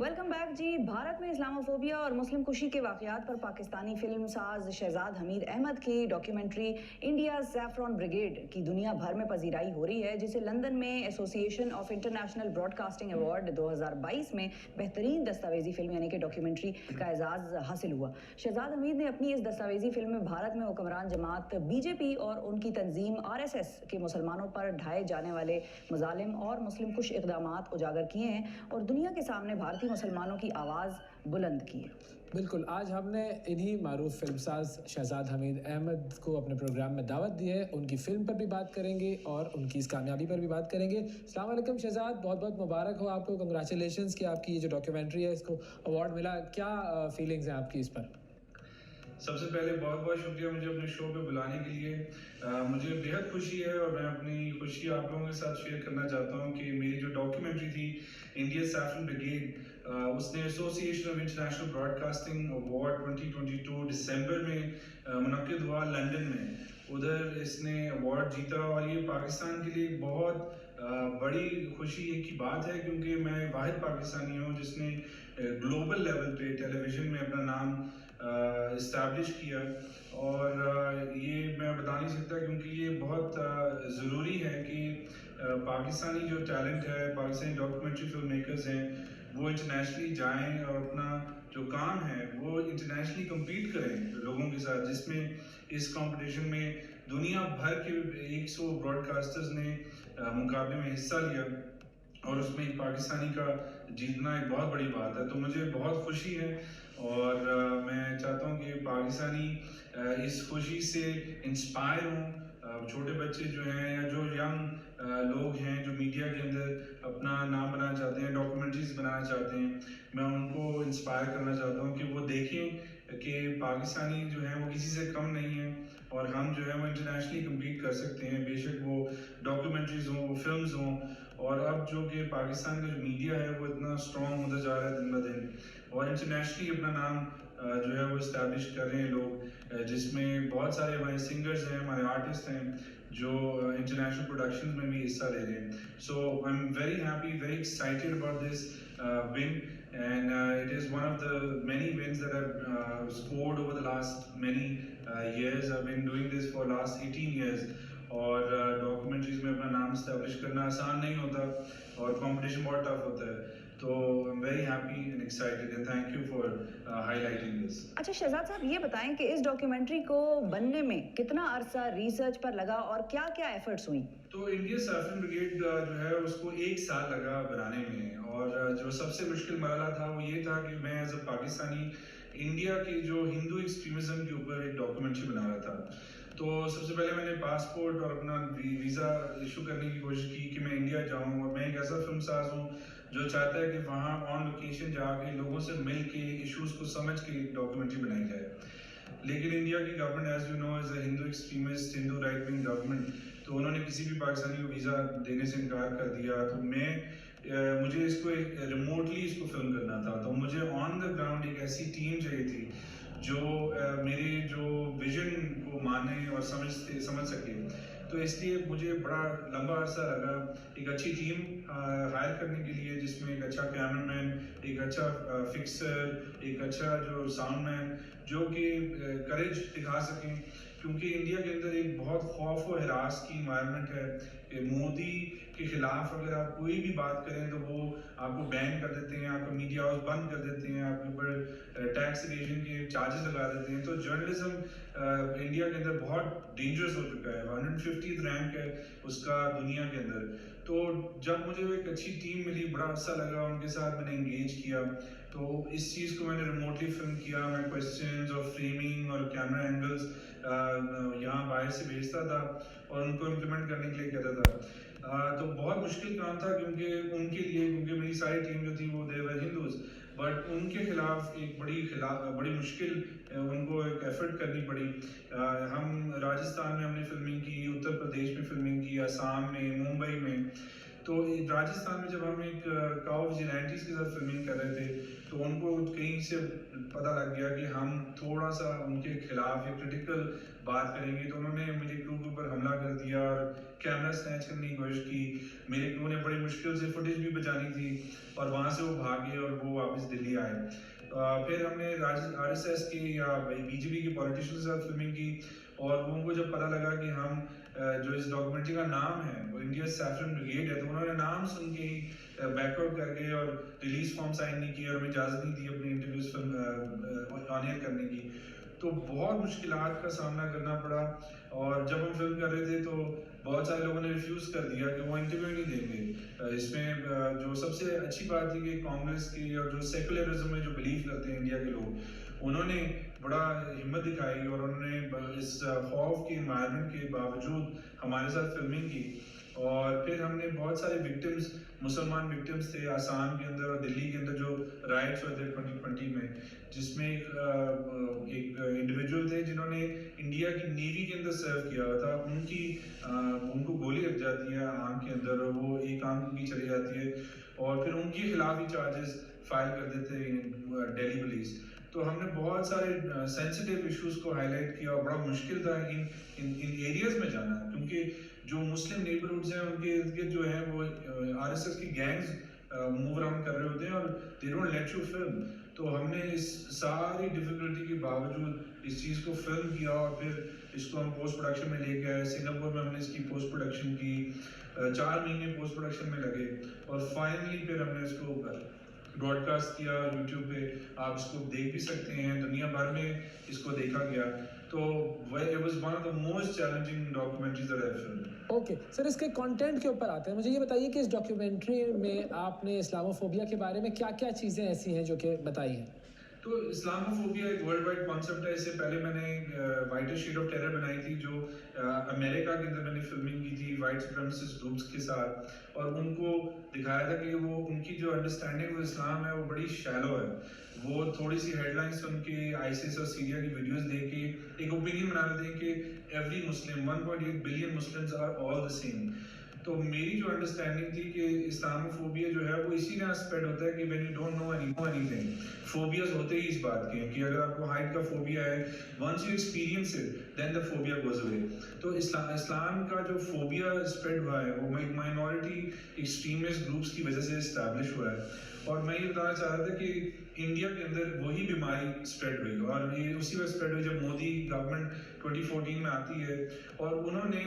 Welcome back जी। भारत में Islamophobia और मुस्लिम कुशी के वाकयात पर पाकिस्तानी फिल्म साज शहजाद हमीद अहमद की डॉक्यूमेंट्री इंडिया सैफरॉन ब्रिगेड की दुनिया भर में पजीराई हो रही है, जिसे लंदन में association of international broadcasting award 2022 में बेहतरीन दस्तावेजी फिल्म यानी कि डॉक्यूमेंट्री का एजाज़ हासिल हुआ। शहजाद हमीद ने अपनी इस दस्तावेजी फिल्म में भारत में हुक्मरान जमात बीजेपी और उनकी तंजीम आरएसएस के मुसलमानों पर ढाए जाने वाले मजालिम और मुस्लिम कुश इक़दामात उजागर किए हैं और दुनिया के सामने भारतीय मुसलमानों की आवाज़ बुलंद की है। बिल्कुल, आज हमने इन्हीं मारूफ फिल्मसाज शहजाद हमीद अहमद को अपने प्रोग्राम में दावत दी है। उनकी फ़िल्म पर भी बात करेंगे और उनकी इस कामयाबी पर भी बात करेंगे। अस्सलाम वालेकुम शहजाद, बहुत बहुत मुबारक हो आपको, कंग्रेचुलेशंस कि आपकी ये जो डॉक्यूमेंट्री है इसको अवार्ड मिला। क्या फीलिंग्स हैं आपकी इस पर? सबसे पहले बहुत बहुत शुक्रिया मुझे अपने शो पे बुलाने के लिए। मुझे बेहद खुशी है और मैं अपनी खुशी आप लोगों के साथ शेयर करना चाहता हूँ कि मेरी जो डॉक्यूमेंट्री थी इंडिया सैफरन ब्रिगेड, उसने association of international broadcasting award 2022 दिसंबर में मुनक्किद हुआ लंदन में। उधर इसने अवार्ड जीता और ये पाकिस्तान के लिए बहुत बड़ी खुशी की बात है, क्योंकि मैं वाहिद पाकिस्तानी हूँ जिसने ग्लोबल लेवल पे टेलीविज़न में अपना नाम इस्टेब्लिश किया। और ये मैं बता नहीं सकता, क्योंकि ये बहुत ज़रूरी है कि पाकिस्तानी जो टैलेंट है, पाकिस्तानी डॉक्यूमेंट्री फिल्म मेकर्स हैं, वो इंटरनेशनली जाएं और अपना जो काम है वो इंटरनेशनली कम्पीट करें लोगों के साथ, जिसमें इस कंपटीशन में दुनिया भर के 100 ब्रॉडकास्टर्स ने मुकाबले में हिस्सा लिया और उसमें एक पाकिस्तानी का जीतना एक बहुत बड़ी बात है। तो मुझे बहुत खुशी है और मैं चाहता हूँ कि पाकिस्तानी इस खुशी से इंस्पायर हों। छोटे बच्चे जो हैं या जो यंग लोग हैं जो मीडिया के अंदर अपना नाम बनाना चाहते हैं, डॉक्यूमेंट्रीज बनाना चाहते हैं, मैं उनको इंस्पायर करना चाहता हूँ कि वो देखें कि पाकिस्तानी जो है वो किसी से कम नहीं है और हम जो है वो इंटरनेशनली कम्पीट कर सकते हैं, बेशक वो डॉक्यूमेंट्रीज हों, वो फिल्म्स हों। और अब जो कि पाकिस्तान का जो मीडिया है वो इतना स्ट्रॉन्ग होता जा रहा है दिन ब दिन और इंटरनेशनली अपना नाम जो है वो इस्टेब्लिश कर रहे हैं लोग, जिसमें बहुत सारे हमारे सिंगर्स हैं, हमारे आर्टिस्ट हैं जो इंटरनेशनल प्रोडक्शन में भी हिस्सा ले रहे हैं। So I am very happy, very excited about this win, and it is one of the many wins that I've scored over the last many years. I've been doing this for last 18 years और documentaries में अपना नाम establish करना आसान नहीं होता और competition बहुत टफ होता है। तो आई am very happy and excited and thank you for highlighting this. अच्छा शहजाद साहब, ये बताएं कि इस डॉक्यूमेंट्री को बनने में कितना अरसा रिसर्च पर लगा और क्या क्या एफर्ट्स हुई? तो इंडिया सैफरन ब्रिगेड जो है उसको 1 साल लगा बनाने में और जो सबसे मुश्किल मरहला था वो ये था कि मैं एज अ पाकिस्तानी इंडिया के जो हिंदू एक्सट्रीमिज्म के ऊपर एक डॉक्यूमेंट्री बना रहा था। तो सबसे पहले मैंने पासपोर्ट और अपना वीज़ा इशू करने की कोशिश की कि मैं इंडिया जाऊँ और मैं एक ऐसा फिल्मसाज हूँ जो चाहता है कि वहाँ ऑन लोकेशन जाके लोगों से मिल के इशूज़ को समझ के एक डॉक्यूमेंट्री बनाई जाए। लेकिन इंडिया की government as you know is a Hindu extremist, Hindu right wing government, तो उन्होंने किसी भी पाकिस्तानी को वीज़ा देने से इनकार कर दिया। तो मुझे इसको एक रिमोटली इसको फिल्म करना था, तो मुझे ऑन द ग्राउंड एक ऐसी टीम चाहिए थी जो मेरे जो विजन को माने और समझ सके। तो इसलिए मुझे बड़ा लंबा अरसा लगा एक अच्छी टीम हायर करने के लिए, जिसमें एक अच्छा कैमरामैन, एक अच्छा फिक्सर, एक अच्छा जो साउंड मैन जो कि करेज दिखा सकें, क्योंकि इंडिया के अंदर एक बहुत खौफ और हिरास की इन्वायरमेंट है कि मोदी के खिलाफ अगर आप कोई भी बात करें तो वो आपको बैन कर देते हैं, आपका मीडिया हाउस बंद कर देते हैं, आपके ऊपर टैक्स इवेजन के चार्जेस लगा देते हैं। तो जर्नलिज्म इंडिया के अंदर बहुत डेंजरस हो चुका है, 150th रैंक है उसका दुनिया के अंदर। तो जब मुझे एक अच्छी टीम मिली, बड़ा अच्छा लगा, उनके साथ मैंने इंगेज किया, तो इस चीज़ को मैंने रिमोटली फिल्म किया। मैं क्वेश्चंस और फ्रेमिंग और कैमरा एंगल्स यहाँ बाहर से भेजता था और उनको इम्प्लीमेंट करने के लिए कहता था। तो बहुत मुश्किल काम था क्योंकि मेरी सारी टीम जो थी वो देवर हिंदूज, बट उनके खिलाफ एक बड़ी मुश्किल उनको एक एफर्ट करनी पड़ी। हम राजस्थान में हमने फिल्मिंग की, उत्तर प्रदेश में फिल्मिंग की, असम में, मुंबई में। तो राजस्थान में जब हम एक काउ विजिलेंटीज के साथ फिल्मिंग कर रहे थे तो उनको कहीं से पता लग गया कि हम थोड़ा सा उनके खिलाफ एक क्रिटिकल बात करेंगे, तो उन्होंने मेरी क्रू के ऊपर हमला कर दिया और कैमरा स्नैच करने की कोशिश की। मेरे क्रू ने बड़ी मुश्किल से फुटेज भी बचानी थी और वहाँ से वो भागे और वो वापस दिल्ली आए। फिर हमने RSS की या BJP के पॉलिटिशियन के साथ फिल्मिंग की और उनको जब पता लगा कि हम जो इस डॉक्यूमेंट्री का नाम है वो इंडिया सैफरन ब्रिगेड है, तो उन्होंने नाम सुन के ही बैकआउट कर गए और रिलीज फॉर्म साइन नहीं किया और हमें इजाज़त नहीं दी अपने इंटरव्यूज ऑन एयर करने की। तो बहुत मुश्किलात का सामना करना पड़ा और जब हम फिल्म कर रहे थे तो बहुत सारे लोगों ने रिफ्यूज़ कर दिया कि वो इंटरव्यू नहीं देंगे। इसमें जो सबसे अच्छी बात थी कि कांग्रेस की और जो सेकुलरिज्म में जो बिलीव करते हैं इंडिया के लोग, उन्होंने बड़ा हिम्मत दिखाई और उन्होंने इस खौफ के इन्वायरमेंट के बावजूद हमारे साथ फिल्मिंग की। और फिर हमने बहुत सारे विक्टिम्स, मुसलमान विक्टिम्स थे आसाम के अंदर और दिल्ली के अंदर जो राइट्स हुए थे 2020 में, जिसमें एक इंडिविजुअल थे जिन्होंने इंडिया की नेवी के अंदर सर्व किया हुआ था। उनको गोली लग जाती है आंख के अंदर और वो एक आंख उनकी चली जाती है और फिर उनके खिलाफ ही चार्जेस फाइल कर देते हैं दिल्ली पुलिस। तो हमने बहुत सारे सेंसिटिव इश्यूज को हाईलाइट किया और बड़ा मुश्किल था इन एरियाज में जाना, क्योंकि जो मुस्लिम नेबरहुड्स हैं उनके इर्द गिर्द जो है वो RSS की गैंग्स मूव अराउंड कर रहे होते हैं और they don't let you film. तो हमने इस सारी डिफिकल्टी के बावजूद इस चीज़ को फिल्म किया और फिर इसको हम पोस्ट प्रोडक्शन में लेके आए। सिंगापुर में हमने इसकी पोस्ट प्रोडक्शन की, 4 महीने पोस्ट प्रोडक्शन में लगे और फाइनली फिर हमने इसको ब्रॉडकास्ट किया यूट्यूब पे। आप इसको देख भी सकते हैं, दुनिया भर में इसको देखा गया। तो it was one of the most challenging documentaries that I've filmed. Okay sir, इसके कंटेंट के ऊपर आते हैं। मुझे ये बताइए कि इस डॉक्यूमेंट्री में आपने इस्लामोफोबिया के बारे में क्या क्या चीज़ें ऐसी हैं जो कि बताई हैं? तो इस्लामोफोबिया एक वर्ल्ड वाइड कॉन्सेप्ट है। इससे पहले मैंने वाइटेस्ट शेड ऑफ टेरर बनाई थी जो अमेरिका के अंदर मैंने फिल्मिंग की थी वाइट सुप्रीमेसिस्ट ग्रुप्स के साथ, और उनको दिखाया था कि वो उनकी जो अंडरस्टैंडिंग ऑफ इस्लाम है वो बड़ी शैलो है। वो थोड़ी सी हेडलाइंस सुन के आईसिस और सीरिया की वीडियोस देख के एक ओपिनियन बना लेते हैं कि every Muslim 1.8 billion Muslims are all the same. तो मेरी जो अंडरस्टैंडिंग थी कि इस्लामोफोबिया जो है वो इसी तरह स्प्रेड होता है कि when you don't know anything. Phobias होते ही इस बात के हैं कि अगर आपको हाइट का फोबिया है, once you experience it then the phobia goes away. तो इस्लाम का जो फोबिया स्प्रेड हुआ है वो माइनॉरिटी एक्सट्रीमिस्ट ग्रुप्स की वजह से इस्टेब्लिश हुआ है। और मैं ये बताना चाह रहा था कि इंडिया के अंदर वही बीमारी स्प्रेड हुई और ये उसी वक्त स्प्रेड हुई जब मोदी गवर्नमेंट 2014 में आती है और उन्होंने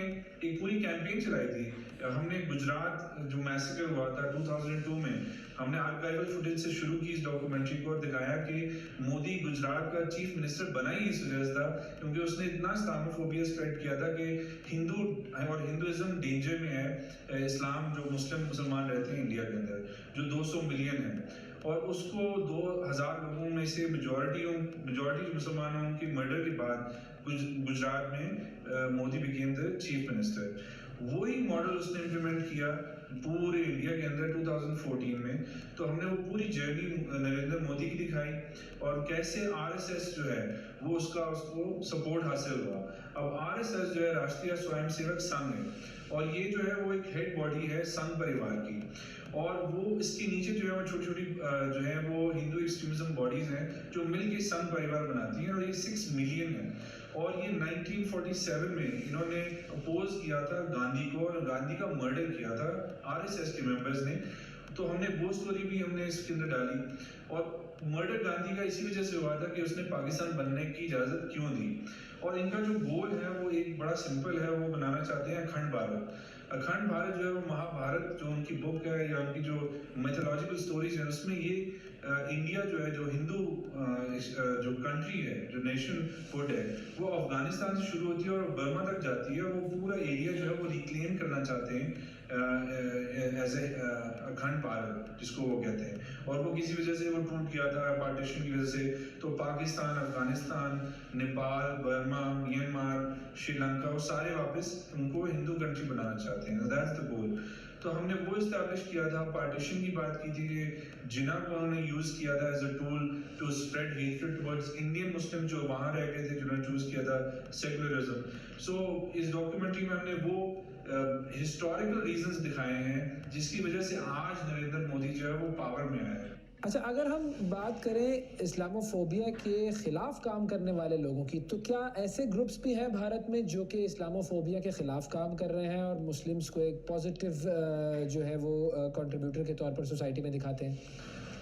एक पूरी कैंपेन चलाई थी। हमने गुजरात जो मैसेकर हुआ था 2002 में, हमने आर्काइवल फुटेज से शुरू की इस डॉक्यूमेंट्री को और दिखाया कि मोदी गुजरात का चीफ मिनिस्टर बना ही इस वजह से था क्योंकि उसने इतना इस्लामोफोबिया स्प्रेड किया था कि हिंदू और हिंदुइज्म डेंजर में है। इस्लाम जो मुसलमान रहते हैं इंडिया के अंदर जो 200 मिलियन है और उसको 2000 लोगों में से मेजॉरिटी मुसलमानों की मर्डर के बाद गुजरात में Modi became the chief minister. वही मॉडल उसने इम्प्लीमेंट किया पूरे इंडिया के अंदर 2014 में। तो हमने वो पूरी जर्नी नरेंद्र मोदी की दिखाई और कैसे RSS जो है वो उसको सपोर्ट हासिल हुआ। अब RSS जो है राष्ट्रीय स्वयंसेवक संघ है और ये जो है वो एक हेड बॉडी है संघ परिवार की, और वो इसके नीचे जो है वो छोटी छोटी जो है वो हिंदू एक्सट्रीमिज्म बॉडीज हैं जो मिलके संघ परिवार बनाती हैं और ये 6 मिलियन है। और ये 1947 में इन्होंने अपोज किया था गांधी को और गांधी का मर्डर किया था RSS के मेंबर्स ने। तो हमने वो स्टोरी भी हमने इसके अंदर डाली और मर्डर गांधी का इसी वजह से हुआ था कि उसने पाकिस्तान बनने की इजाज़त क्यों दी। और इनका जो गोल है वो एक बड़ा सिंपल है, वो बनाना चाहते हैं अखंड भारत। अखंड भारत जो है वो महाभारत जो उनकी बुक है या उनकी जो मैथोलॉजिकल स्टोरीज है उसमें ये इंडिया जो है जो हिंदू जो कंट्री है जो नेशन हुड है वो अफगानिस्तान से शुरू होती है और बर्मा तक जाती है। वो पूरा एरिया जो है वो रिक्लेम करना चाहते हैं एज ए अखंड भारत जिसको वो कहते हैं, और वो किसी वजह से वो टूट गया था पार्टीशन की वजह से। तो पाकिस्तान, अफगानिस्तान, नेपाल, बर्मा, म्यांमार, श्रीलंका वो सारे वापस उनको हिंदू कंट्री बनाना चाहते हैं। That's the goal. तो हमने वो इस्टेब्लिश किया था। पार्टीशन की बात की थी कि जिन्ना को उन्होंने यूज किया था as a tool to spread hatred towards Indian Muslim जो वहां रह गए थे जिन्होंने चूज किया था सेकुलरिज्म। सो इस डॉक्यूमेंट्री में हमने वो हिस्टोरिकल रीजंस दिखाए हैं जिसकी वजह से आज नरेंद्र मोदी जो है वो पावर में आया है। اچھا، اگر ہم بات کریں اسلاموفوبیا کے خلاف کام کرنے والے لوگوں کی، تو کیا ایسے گروپس بھی ہیں بھارت میں جو کہ اسلاموفوبیا کے خلاف کام کر رہے ہیں اور مسلمس کو ایک پازیٹیو جو ہے وہ کنٹریبیوٹر کے طور پر سوسائٹی میں دکھاتے ہیں؟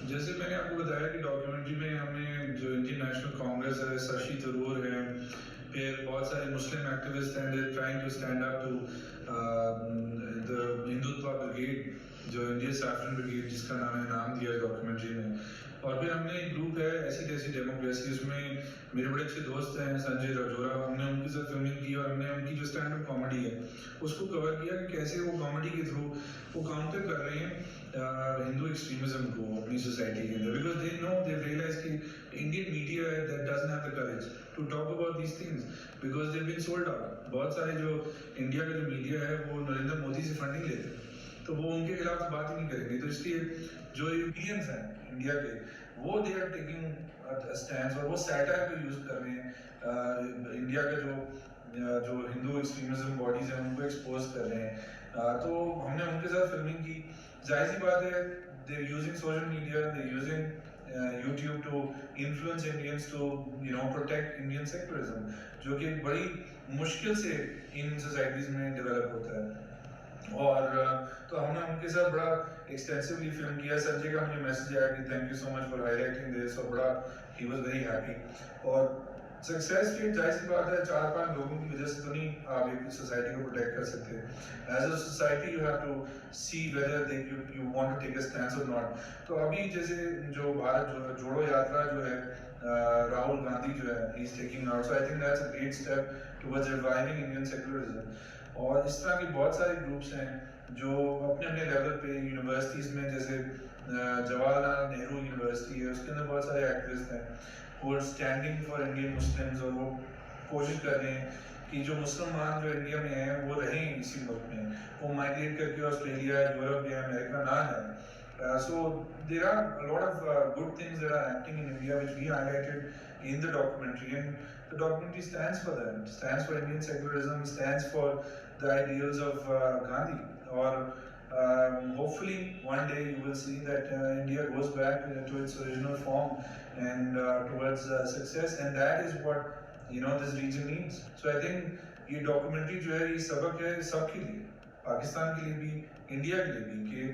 جیسے میں نے آپ کو بتایا کہ ڈاکیومنٹری میں ہم نے جو انڈین نیشنل کانگریس ہے، ششی تھرور ہے، پھر بہت سارے مسلم ایکٹیوسٹ ہیں، they trying to stand up to the Hindutva brigade, جو انڈیا سیفرن بریگیڈ جس کا نام دیا ہے ڈاکیومنٹری میں. اور پھر ہم نے ایک گروپ ہے ایسی تیسی ڈیموکریسی، اس میں میرے بڑے اچھے دوست ہیں سنجے راجورا، ہم نے ان کے ساتھ فلمنگ کی اور ہم نے ان کی جو اسٹینڈ اپ کامیڈی ہے اس کو کور کیا کہ کیسے وہ کامیڈی کے تھرو وہ کاؤنٹر کر رہے ہیں ہندو ایکسٹریمزم کو اپنی سوسائٹی کے اندر. Because they know they realize کہ Indian media that doesn't have the courage to talk about these things because they been sold out. بہت سارے جو انڈیا کا جو میڈیا ہے وہ نریندر مودی سے فنڈنگ لیتے ہیں، تو وہ ان کے خلاف بات ہی نہیں کریں گے. تو اس لیے جو یورپینس ہیں انڈیا کے، وہ دے آر ٹیکنگ اسٹینڈس اور وہ سیٹائر کو یوز کر رہے ہیں انڈیا کا جو ہندو ایکسٹریمزم باڈیز ہیں ان کو ایکسپوز کر رہے ہیں. تو ہم نے ان کے ساتھ فلمنگ کی. ظاہر سی بات ہے they using social media, they using YouTube to influence Indians to protect Indian secularism, جو کہ بڑی مشکل سے ان سوسائٹیز میں ڈیولپ ہوتا ہے. اور تو ہم نے ان کے ساتھ بڑا ایکسٹینسولی فلم کیا. سنجے کا مجھے میسج آیا کہ thank you so much for highlighting this, اور بڑا ہی واز ویری ہیپی. اور سکسیس ریٹ ظاہر سی بات ہے 4-5 لوگوں کی وجہ سے تو نہیں آپ ایک سوسائٹی کو پروٹیکٹ کر سکتے. As a society you have to see whether you want to take a stand اور ناٹ. تو ابھی جیسے جو بھارت جوڑو یاترا جو ہے راہل گاندھی جو ہے he is taking out, so I think that's a great step towards reviving Indian secularism. اور اس طرح کے بہت سارے گروپس ہیں جو اپنے اپنے لیول پہ یونیورسٹیز میں، جیسے جواہر لال نہرو یونیورسٹی ہے، اس کے اندر بہت سارے ایکٹیوسٹ ہیں وہ اسٹینڈنگ فار انڈین مسلمز، اور وہ کوشش کر رہے ہیں کہ جو مسلمان جو انڈیا میں ہیں وہ رہیں اسی ملک میں، وہ مائگریٹ کر کے آسٹریلیا، یورپ یا امریکہ نہ جائیں. So there are a lot of good things that are happening in India which we highlighted in the documentary, and the documentary stands for that. It stands for Indian secularism, stands for the ideals of Gandhi. Or hopefully one day you will see that India goes back to its original form and towards success, and that is what this region needs. So I think یہ documentary جو ہے یہ سبق ہے سب کے لیے، پاکستان کے لیے بھی، انڈیا کے لیے بھی، کہ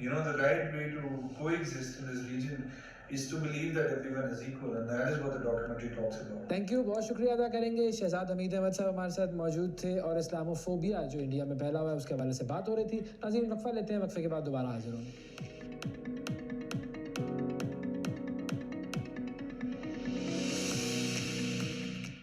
the right way to coexist in this region is to believe that everyone is equal, and that is what the documentary talks about. Thank you, بہت شکریہ ادا کریں گے. شہزاد حمید احمد صاحب ہمارے ساتھ موجود تھے اور اسلاموفوبیا جو انڈیا میں پھیلا ہوا ہے اس کے حوالے سے بات ہو رہی تھی. ناظرین وقفہ لیتے ہیں، وقفے کے بعد دوبارہ حاضر ہوں گے.